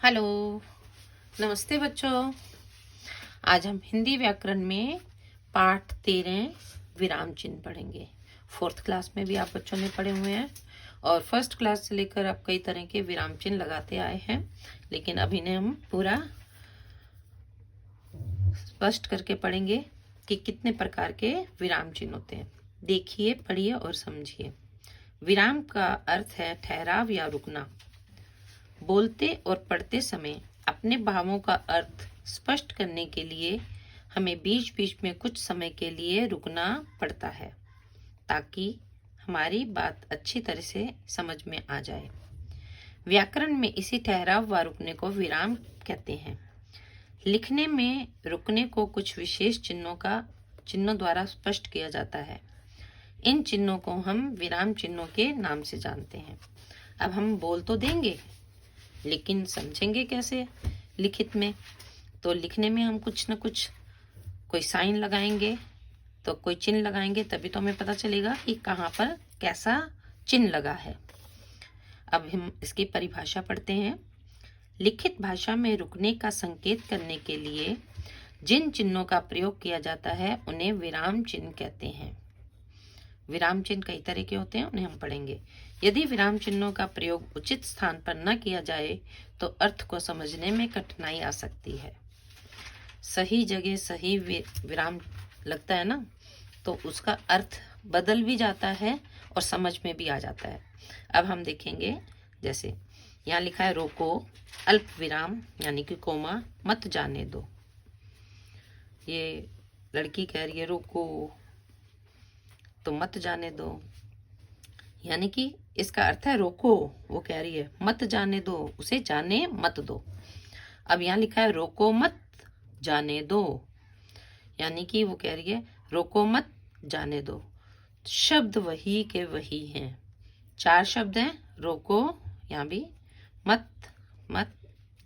Hello, नमस्ते बच्चों। आज हम हिंदी व्याकरण में पाठ 13 विराम चिन्ह पढ़ेंगे। 4th क्लास में भी आप बच्चों ने पढ़े हुए हैं और 1st क्लास से लेकर आप कई तरह के विराम चिन्ह लगाते आए हैं, लेकिन अब इन्हें हम पूरा स्पष्ट करके पढ़ेंगे कि कितने प्रकार के विराम चिन्ह होते हैं। देखिए, पढ़िए और समझिए। विराम का अर्थ है ठहराव या रुकना। बोलते और पढ़ते समय अपने भावों का अर्थ स्पष्ट करने के लिए हमें बीच बीच में कुछ समय के लिए रुकना पड़ता है ताकि हमारी बात अच्छी तरह से समझ में आ जाए। व्याकरण में इसी ठहराव व रुकने को विराम कहते हैं। लिखने में रुकने को कुछ विशेष चिन्हों द्वारा स्पष्ट किया जाता है। इन चिन्हों को हम विराम चिन्हों के नाम से जानते हैं। अब हम बोल तो देंगे, लेकिन समझेंगे कैसे लिखित में? तो लिखने में हम कुछ न कुछ कोई साइन लगाएंगे, तो कोई चिन्ह लगाएंगे, तभी तो हमें पता चलेगा कि कहाँ पर कैसा चिन्ह लगा है। अब हम इसकी परिभाषा पढ़ते हैं। लिखित भाषा में रुकने का संकेत करने के लिए जिन चिन्हों का प्रयोग किया जाता है उन्हें विराम चिन्ह कहते हैं। विराम चिन्ह कई तरह के होते हैं, उन्हें हम पढ़ेंगे। यदि विराम चिन्हों का प्रयोग उचित स्थान पर न किया जाए तो अर्थ को समझने में कठिनाई आ सकती है। सही जगह सही विराम लगता है ना, तो उसका अर्थ बदल भी जाता है और समझ में भी आ जाता है। अब हम देखेंगे, जैसे यहाँ लिखा है रोको, अल्प विराम यानी कि कोमा, मत जाने दो। ये लड़की कह रही है रोको, तो मत जाने दो, यानी कि इसका अर्थ है रोको। वो कह रही है मत जाने दो, उसे जाने मत दो। अब यहाँ लिखा है रोको मत जाने दो, यानी कि वो कह रही है रोको मत जाने दो। शब्द वही के वही हैं। 4 शब्द हैं, रोको, यहाँ भी मत, मत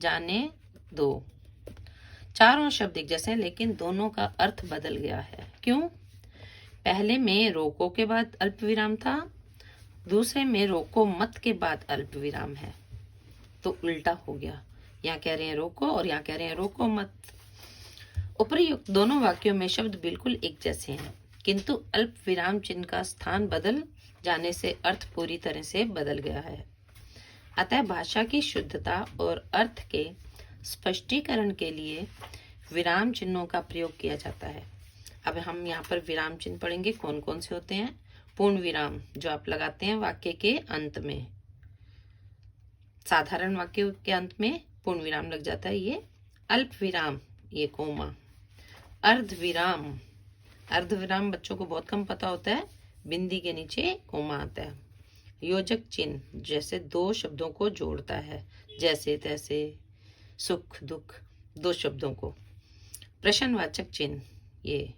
जाने दो। चारों शब्द एक जैसे हैं, लेकिन दोनों का अर्थ बदल गया है। क्यों? पहले में रोको के बाद अल्प विराम था, दूसरे में रोको मत के बाद अल्प विराम है, तो उल्टा हो गया। यहाँ कह रहे हैं रोको और यहाँ कह रहे हैं रोको मत। उपर्युक्त दोनों वाक्यों में शब्द बिल्कुल एक जैसे हैं, किंतु अल्प विराम चिन्ह का स्थान बदल जाने से अर्थ पूरी तरह से बदल गया है। अतः भाषा की शुद्धता और अर्थ के स्पष्टीकरण के लिए विराम चिन्हों का प्रयोग किया जाता है। अब हम यहाँ पर विराम चिन्ह पढ़ेंगे, कौन कौन से होते हैं। पूर्ण विराम जो आप लगाते हैं वाक्य के अंत में, साधारण वाक्य के अंत में पूर्ण विराम लग जाता है ये। अल्प विराम, ये कोमा। अर्ध विराम, अर्ध विराम बच्चों को बहुत कम पता होता है, बिंदी के नीचे कोमा आता है। योजक चिन्ह, जैसे 2 शब्दों को जोड़ता है, जैसे तैसे, सुख दुख, 2 शब्दों को। प्रश्नवाचक चिन्ह, ये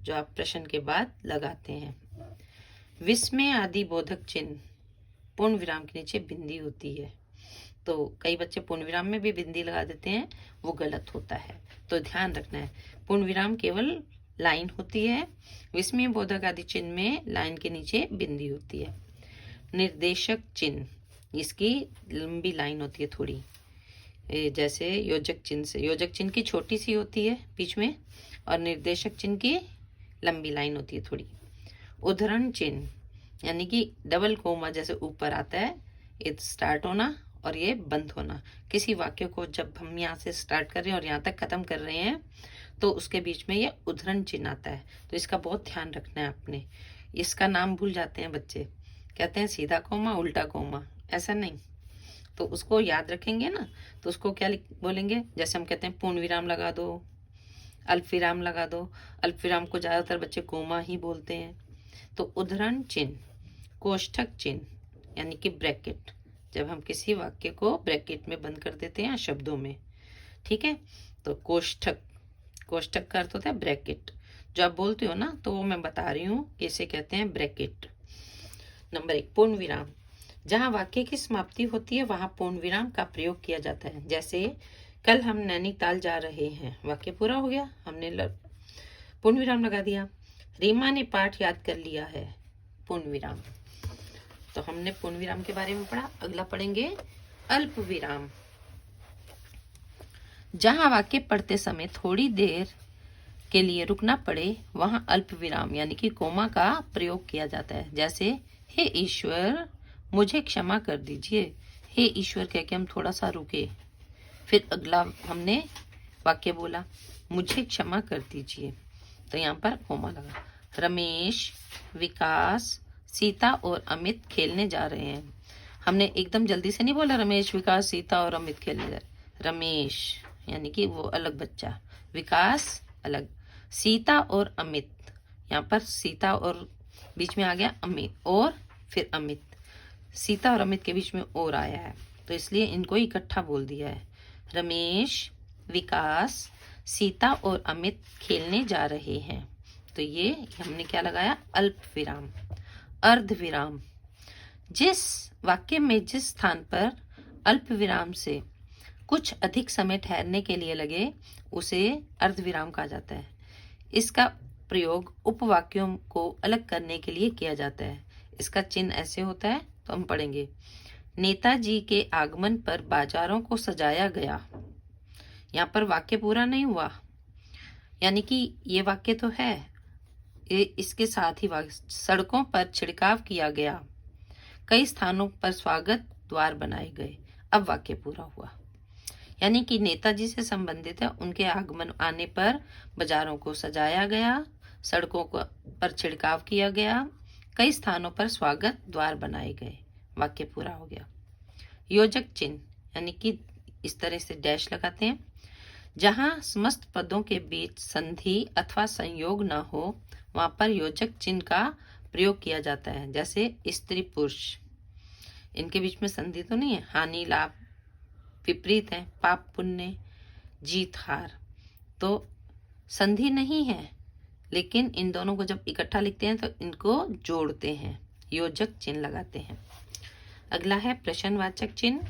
जो आप प्रश्न के बाद लगाते हैं। विस्मय आदि बोधक चिन्ह, पूर्ण विराम के नीचे बिंदी होती है, तो कई बच्चे पूर्ण विराम में भी बिंदी लगा देते हैं, वो गलत होता है, तो ध्यान रखना है। पूर्ण विराम केवल लाइन होती है, विस्मय बोधक आदि चिन्ह में लाइन के नीचे बिंदी होती है। निर्देशक चिन्ह, इसकी लंबी लाइन होती है थोड़ी, जैसे योजक चिन्ह से। योजक चिन्ह की छोटी सी होती है बीच में, और निर्देशक चिन्ह की लंबी लाइन होती है थोड़ी। उद्धरण चिन्ह, यानी कि डबल कोमा जैसे ऊपर आता है, ये स्टार्ट होना और ये बंद होना। किसी वाक्य को जब हम यहाँ से स्टार्ट कर रहे हैं और यहाँ तक खत्म कर रहे हैं, तो उसके बीच में ये उद्धरण चिन्ह आता है, तो इसका बहुत ध्यान रखना है आपने। इसका नाम भूल जाते हैं बच्चे, कहते हैं सीधा कोमा उल्टा कोमा, ऐसा नहीं। तो उसको याद रखेंगे ना, तो उसको क्या बोलेंगे, जैसे हम कहते हैं पूर्ण विराम लगा दो, अल्प विराम लगा दो। अल्प विराम को ज़्यादातर बच्चे कोमा ही बोलते हैं। तो उद्धरण चिन्ह, कोष्ठक चिन्ह, यानी कि ब्रैकेट, जब हम किसी वाक्य को ब्रैकेट में बंद कर देते हैं शब्दों में, ठीक है। तो कोष्ठक, कोष्ठक का अर्थ होता है ब्रैकेट। जो आप बोलते हो ना, तो वो मैं बता रही हूँ कि इसे कहते हैं ब्रैकेट। नंबर 1, पूर्ण विराम, जहाँ वाक्य की समाप्ति होती है वहां पूर्ण विराम का प्रयोग किया जाता है। जैसे कल हम नैनीताल जा रहे हैं, वाक्य पूरा हो गया, हमने पूर्ण विराम लगा दिया। रीमा ने पाठ याद कर लिया है, पूर्ण विराम। तो हमने पूर्ण विराम के बारे में पढ़ा। अगला पढ़ेंगे अल्प विराम। जहां वाक्य पढ़ते समय थोड़ी देर के लिए रुकना पड़े वहां अल्प विराम यानी कि कोमा का प्रयोग किया जाता है। जैसे हे ईश्वर मुझे क्षमा कर दीजिए, हे ईश्वर कह के हम थोड़ा सा रुके, फिर अगला हमने वाक्य बोला मुझे क्षमा कर दीजिए, तो यहाँ पर कोमा लगा। रमेश, विकास, सीता और अमित खेलने जा रहे हैं। हमने एकदम जल्दी से नहीं बोला रमेश, विकास, सीता और अमित खेलने जा रहे। रमेश यानी कि वो अलग बच्चा, विकास अलग, सीता और अमित, यहाँ पर सीता और बीच में आ गया अमित और फिर अमित, सीता और अमित के बीच में और आया है तो इसलिए इनको इकट्ठा बोल दिया है। रमेश, विकास, सीता और अमित खेलने जा रहे हैं, तो ये हमने क्या लगाया, अल्प विराम। अर्ध विराम, जिस वाक्य में जिस स्थान पर अल्प विराम से कुछ अधिक समय ठहरने के लिए लगे उसे अर्ध विराम कहा जाता है। इसका प्रयोग उपवाक्यों को अलग करने के लिए किया जाता है। इसका चिन्ह ऐसे होता है, तो हम पढ़ेंगे। नेताजी के आगमन पर बाजारों को सजाया गया, यहाँ पर वाक्य पूरा नहीं हुआ, यानी कि ये वाक्य तो है, ये इसके साथ ही वाक्य। सड़कों पर छिड़काव किया गया, कई स्थानों पर स्वागत द्वार बनाए गए, अब वाक्य पूरा हुआ। यानी कि नेताजी से संबंधित है, उनके आगमन आने पर बाजारों को सजाया गया, सड़कों पर छिड़काव किया गया, कई स्थानों पर स्वागत द्वार बनाए गए, वाक्य पूरा हो गया। योजक चिन्ह यानी कि इस तरह से डैश लगाते हैं, जहां समस्त पदों के बीच संधि अथवा संयोग न हो वहां पर योजक चिन्ह का प्रयोग किया जाता है। जैसे स्त्री पुरुष, इनके बीच में संधि तो नहीं है, हानि लाभ विपरीत है, पाप पुण्य जीत हार, तो संधि नहीं है, लेकिन इन दोनों को जब इकट्ठा लिखते हैं तो इनको जोड़ते हैं, योजक चिन्ह लगाते हैं। अगला है प्रश्नवाचक चिन्ह।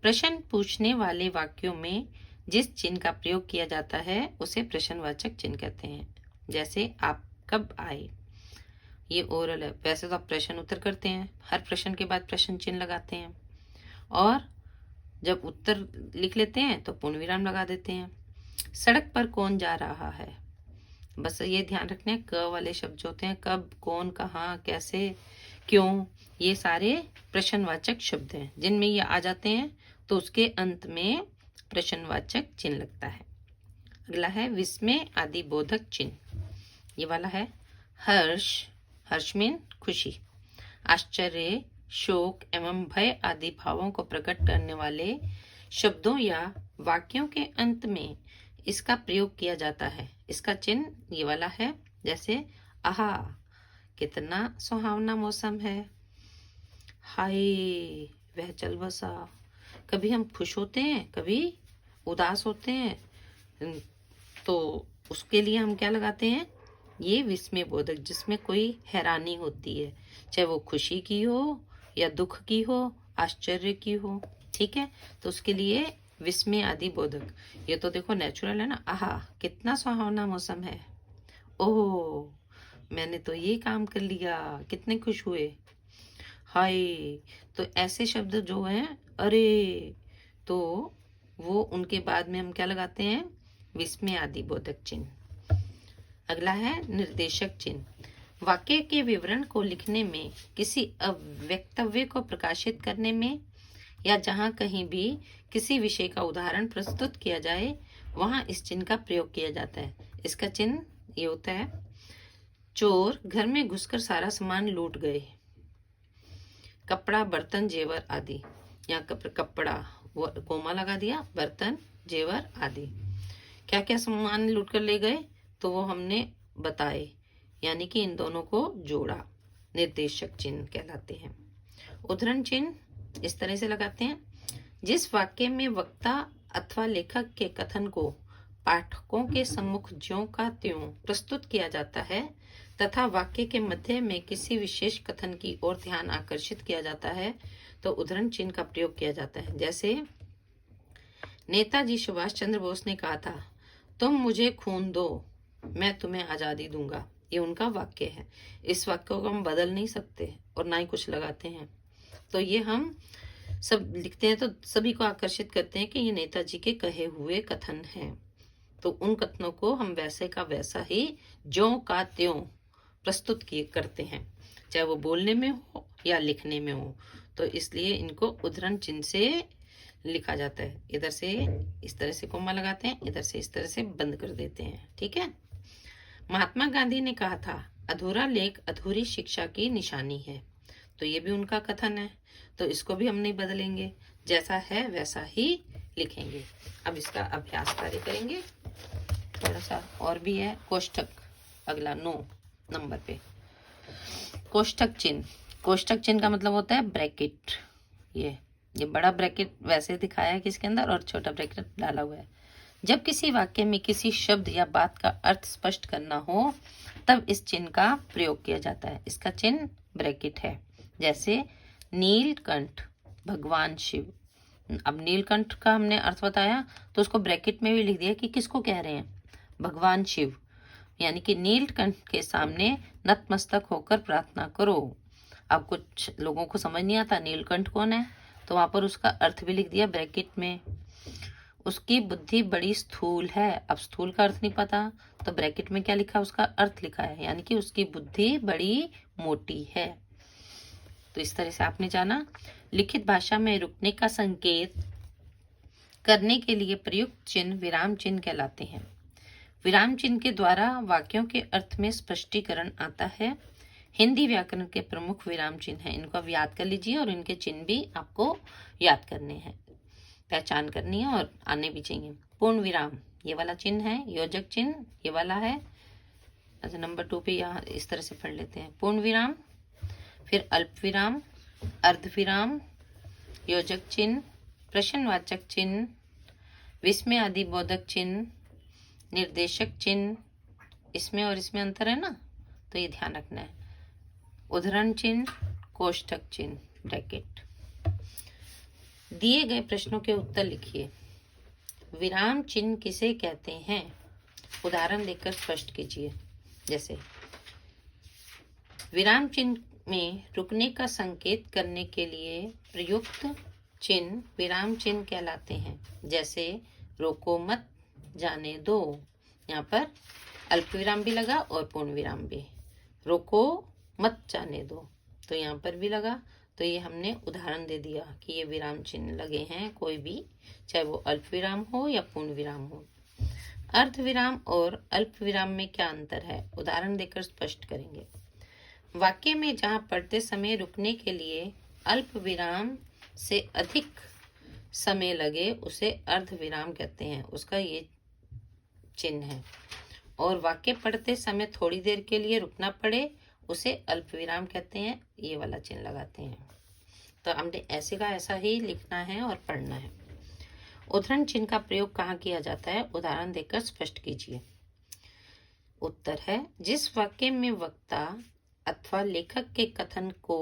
प्रश्न पूछने वाले वाक्यों में जिस चिन्ह का प्रयोग किया जाता है उसे प्रश्नवाचक चिन्ह कहते हैं। जैसे आप कब आए, ये ओरल है, वैसे तो आप प्रश्न उत्तर करते हैं, हर प्रश्न के बाद प्रश्न चिन्ह लगाते हैं, और जब उत्तर लिख लेते हैं तो पूर्ण विराम लगा देते हैं। सड़क पर कौन जा रहा है, बस ये ध्यान रखना है, क वाले शब्द जो होते हैं, कब, कौन, कहाँ, कैसे, क्यों, ये सारे प्रश्नवाचक शब्द हैं। जिनमें ये आ जाते हैं तो उसके अंत में प्रश्नवाचक चिन्ह लगता है। अगला है विस्मय आदि बोधक चिन्ह, ये वाला है हर्ष, हर्ष मीन खुशी, आश्चर्य, शोक एवं भय आदि भावों को प्रकट करने वाले शब्दों या वाक्यों के अंत में इसका प्रयोग किया जाता है। इसका चिन्ह ये वाला है, जैसे आहा कितना सुहावना मौसम है, हाय वह चल बसा। कभी हम खुश होते हैं, कभी उदास होते हैं, तो उसके लिए हम क्या लगाते हैं, ये विस्मय बोधक, जिसमें कोई हैरानी होती है, चाहे वो खुशी की हो या दुख की हो, आश्चर्य की हो, ठीक है, तो उसके लिए विस्मय आदि बोधक। ये तो देखो नेचुरल है ना, आहा कितना सुहावना मौसम है, ओह मैंने तो ये काम कर लिया, कितने खुश हुए, हाय, तो ऐसे शब्द जो हैं, अरे, तो वो उनके बाद में हम क्या लगाते हैं, विस्मय आदि बोधक चिन्ह। अगला है निर्देशक चिन्ह। वाक्य के विवरण को लिखने में, किसी वक्तव्य को प्रकाशित करने में, या जहां कहीं भी किसी विषय का उदाहरण प्रस्तुत किया जाए वहां इस चिन्ह का प्रयोग किया जाता है। इसका चिन्ह ये होता है, चोर घर में घुसकर सारा सामान लूट गए, कपड़ा, बर्तन, जेवर आदि। यहाँ कपड़ा वो कोमा लगा दिया, बर्तन, जेवर आदि। क्या क्या सामान लूट कर ले गए, तो वो हमने बताए, यानी कि इन दोनों को जोड़ा, निर्देशक चिन्ह कहलाते हैं। उदाहरण चिन्ह इस तरह से लगाते हैं, जिस वाक्य में वक्ता अथवा लेखक के कथन को पाठकों के सम्मुख ज्यों का त्यों प्रस्तुत किया जाता है तथा वाक्य के मध्य में किसी विशेष कथन की ओर ध्यान आकर्षित किया जाता है, तो उदाहरण चिन्ह का प्रयोग किया जाता है। जैसे नेताजी सुभाष चंद्र बोस ने कहा था, तुम मुझे खून दो मैं तुम्हें आजादी दूंगा, ये उनका वाक्य है। इस वाक्य को हम बदल नहीं सकते और ना ही कुछ लगाते हैं, तो ये हम सब लिखते हैं तो सभी को आकर्षित करते हैं कि ये नेताजी के कहे हुए कथन हैं। तो उन कथनों को हम वैसे का वैसा ही ज्यों का त्यों प्रस्तुत किए करते हैं, चाहे वो बोलने में हो या लिखने में हो। तो इसलिए इनको उद्धरण चिन्ह से लिखा जाता है। इधर से इस तरह से कोमा लगाते हैं, इधर से इस तरह से बंद कर देते हैं। ठीक है। महात्मा गांधी ने कहा था, अधूरा लेख अधूरी शिक्षा की निशानी है। तो ये भी उनका कथन है, तो इसको भी हम नहीं बदलेंगे, जैसा है वैसा ही लिखेंगे। अब इसका अभ्यास कार्य करेंगे थोड़ा सा और भी है। कोष्ठक अगला 9 नंबर पे, कोष्ठक चिन्ह। कोष्ठक चिन्ह का मतलब होता है ब्रैकेट। ये बड़ा ब्रैकेट वैसे दिखाया है कि इसके अंदर, और छोटा ब्रैकेट डाला हुआ है। जब किसी वाक्य में किसी शब्द या बात का अर्थ स्पष्ट करना हो तब इस चिन्ह का प्रयोग किया जाता है। इसका चिन्ह ब्रैकेट है। जैसे नीलकंठ भगवान शिव। अब नीलकंठ का हमने अर्थ बताया तो उसको ब्रैकेट में भी लिख दिया कि किसको कह रहे हैं, भगवान शिव। यानी कि नीलकंठ के सामने नतमस्तक होकर प्रार्थना करो। अब कुछ लोगों को समझ नहीं आता नीलकंठ कौन है, तो वहां पर उसका अर्थ भी लिख दिया ब्रैकेट में। उसकी बुद्धि बड़ी स्थूल है। अब स्थूल का अर्थ नहीं पता तो ब्रैकेट में क्या लिखा, उसका अर्थ लिखा है, यानी कि उसकी बुद्धि बड़ी मोटी है। तो इस तरह से आपने जाना। लिखित भाषा में रुकने का संकेत करने के लिए प्रयुक्त चिन्ह विराम चिन्ह कहलाते हैं। विराम चिन्ह के द्वारा वाक्यों के अर्थ में स्पष्टीकरण आता है। हिंदी व्याकरण के प्रमुख विराम चिन्ह हैं। इनको आप याद कर लीजिए और इनके चिन्ह भी आपको याद करने हैं, पहचान करनी है और आने भी चाहिए। पूर्ण विराम ये वाला चिन्ह है, योजक चिन्ह ये वाला है। अच्छा नंबर 2 पे यहाँ इस तरह से पढ़ लेते हैं। पूर्ण विराम, फिर अल्प विराम, अर्ध विराम, योजक चिन्ह, प्रश्नवाचक चिन्ह, विस्मय आदि बोधक चिन्ह, निर्देशक चिन्ह। इसमें और इसमें अंतर है ना, तो ये ध्यान रखना है। उद्धरण चिन्ह, कोष्ठक चिन्ह, ब्रैकेट। दिए गए प्रश्नों के उत्तर लिखिए। विराम चिन्ह किसे कहते हैं, उदाहरण देकर स्पष्ट कीजिए। जैसे विराम चिन्ह में रुकने का संकेत करने के लिए प्रयुक्त चिन्ह विराम चिन्ह कहलाते हैं। जैसे रोको मत, जाने दो। यहाँ पर अल्प विराम भी लगा और पूर्ण विराम भी। रोको मत जाने दो, तो यहाँ पर भी लगा। तो ये हमने उदाहरण दे दिया कि ये विराम चिन्ह लगे हैं, कोई भी, चाहे वो अल्प विराम हो या पूर्ण विराम हो। अर्ध विराम और अल्प विराम में क्या अंतर है, उदाहरण देकर स्पष्ट करेंगे। वाक्य में जहां पढ़ते समय रुकने के लिए अल्प विराम से अधिक समय लगे उसे अर्ध विराम कहते हैं, उसका ये चिन्ह है। और वाक्य पढ़ते समय थोड़ी देर के लिए रुकना पड़े उसे अल्प विराम कहते हैं, ये वाला चिन्ह लगाते हैं। तो हमने ऐसे का ऐसा ही लिखना है और पढ़ना है। उद्धरण चिन्ह का प्रयोग कहाँ किया जाता है, उदाहरण देकर स्पष्ट कीजिए। उत्तर है, जिस वाक्य में वक्ता अथवा लेखक के कथन को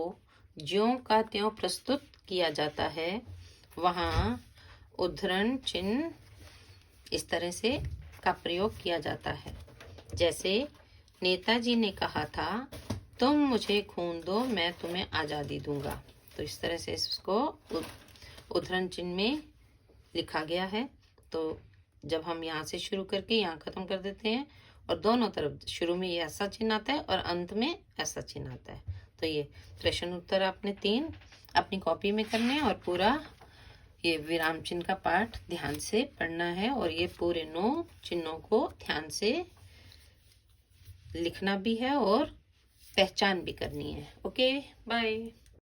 ज्यों का त्यों प्रस्तुत किया जाता है वहां उद्धरण चिन्ह इस तरह से का प्रयोग किया जाता है। जैसे नेताजी ने कहा था, तुम मुझे खून दो मैं तुम्हें आज़ादी दूंगा। तो इस तरह से इसको उद्धरण चिन्ह में लिखा गया है। तो जब हम यहाँ से शुरू करके यहाँ खत्म कर देते हैं और दोनों तरफ शुरू में ये ऐसा चिन्ह आता है और अंत में ऐसा चिन्ह आता है। तो ये प्रश्न उत्तर आपने 3 अपनी कॉपी में करने हैं और पूरा ये विराम चिन्ह का पाठ ध्यान से पढ़ना है और ये पूरे 9 चिन्हों को ध्यान से लिखना भी है और पहचान भी करनी है। Okay bye.